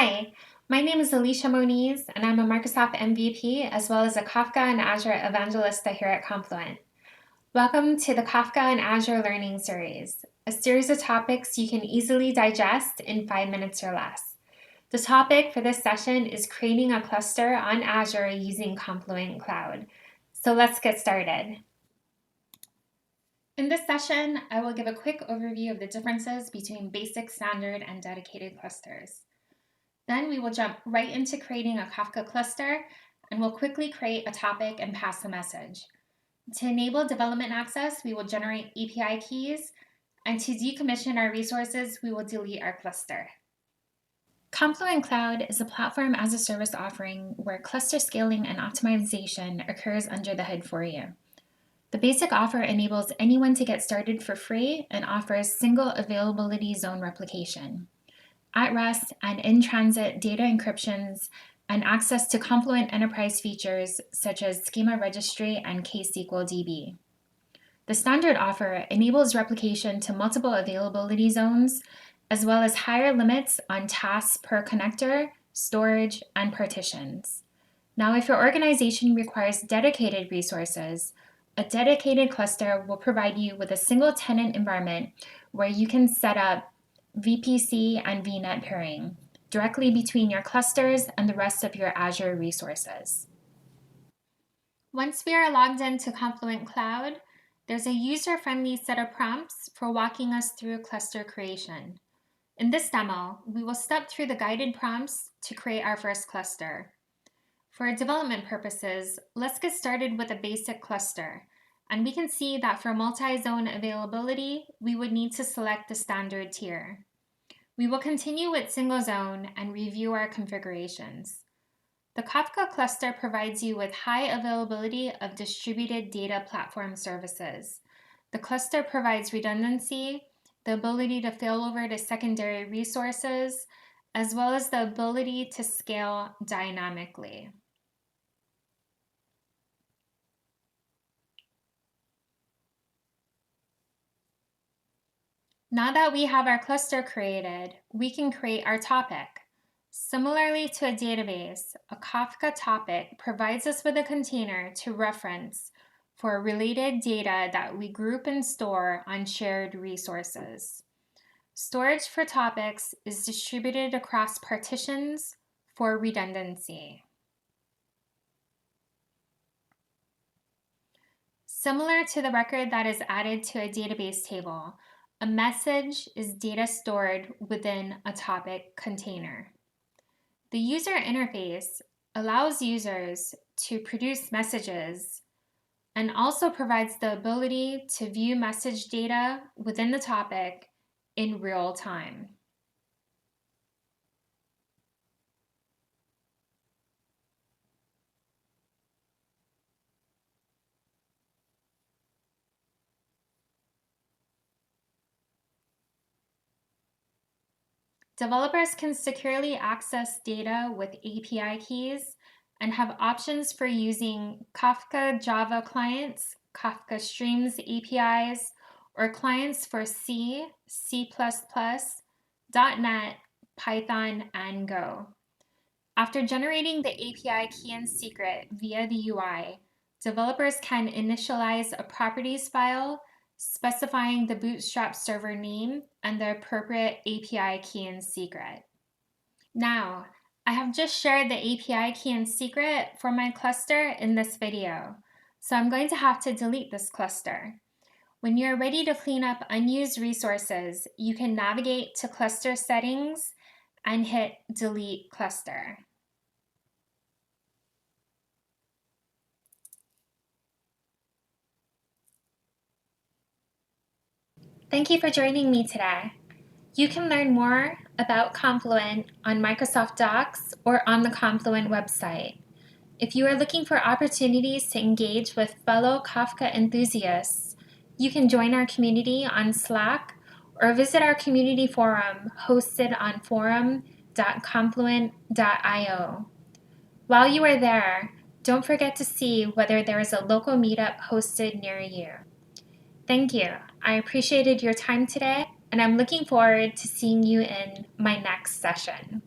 Hi, my name is Alicia Moniz, and I'm a Microsoft MVP as well as a Kafka and Azure Evangelista here at Confluent. Welcome to the Kafka and Azure Learning Series, a series of topics you can easily digest in 5 minutes or less. The topic for this session is creating a cluster on Azure using Confluent Cloud. So let's get started. In this session, I will give a quick overview of the differences between basic, standard, and dedicated clusters. Then we will jump right into creating a Kafka cluster, and we'll quickly create a topic and pass the message. To enable development access, we will generate API keys, and to decommission our resources, we will delete our cluster. Confluent Cloud is a platform as a service offering where cluster scaling and optimization occurs under the hood for you. The basic offer enables anyone to get started for free and offers single availability zone replication, at-rest and in-transit data encryptions, and access to Confluent enterprise features such as schema registry and KSQL DB. The standard offer enables replication to multiple availability zones, as well as higher limits on tasks per connector, storage, and partitions. Now, if your organization requires dedicated resources, a dedicated cluster will provide you with a single tenant environment where you can set up VPC and VNet pairing directly between your clusters and the rest of your Azure resources. Once we are logged into Confluent Cloud, there's a user-friendly set of prompts for walking us through cluster creation. In this demo, we will step through the guided prompts to create our first cluster. For development purposes, let's get started with a basic cluster. And we can see that for multi-zone availability, we would need to select the standard tier. We will continue with single zone and review our configurations. The Kafka cluster provides you with high availability of distributed data platform services. The cluster provides redundancy, the ability to fail over to secondary resources, as well as the ability to scale dynamically. Now that we have our cluster created, we can create our topic. Similarly to a database, a Kafka topic provides us with a container to reference for related data that we group and store on shared resources. Storage for topics is distributed across partitions for redundancy. Similar to the record that is added to a database table, a message is data stored within a topic container. The user interface allows users to produce messages and also provides the ability to view message data within the topic in real time. Developers can securely access data with API keys and have options for using Kafka Java clients, Kafka Streams APIs, or clients for C, C++, .NET, Python, and Go. After generating the API key and secret via the UI, developers can initialize a properties file specifying the Bootstrap server name and the appropriate API key and secret. Now, I have just shared the API key and secret for my cluster in this video, so I'm going to have to delete this cluster. When you're ready to clean up unused resources, you can navigate to Cluster Settings and hit Delete Cluster. Thank you for joining me today. You can learn more about Confluent on Microsoft Docs or on the Confluent website. If you are looking for opportunities to engage with fellow Kafka enthusiasts, you can join our community on Slack or visit our community forum hosted on forum.confluent.io. While you are there, don't forget to see whether there is a local meetup hosted near you. Thank you. I appreciated your time today, and I'm looking forward to seeing you in my next session.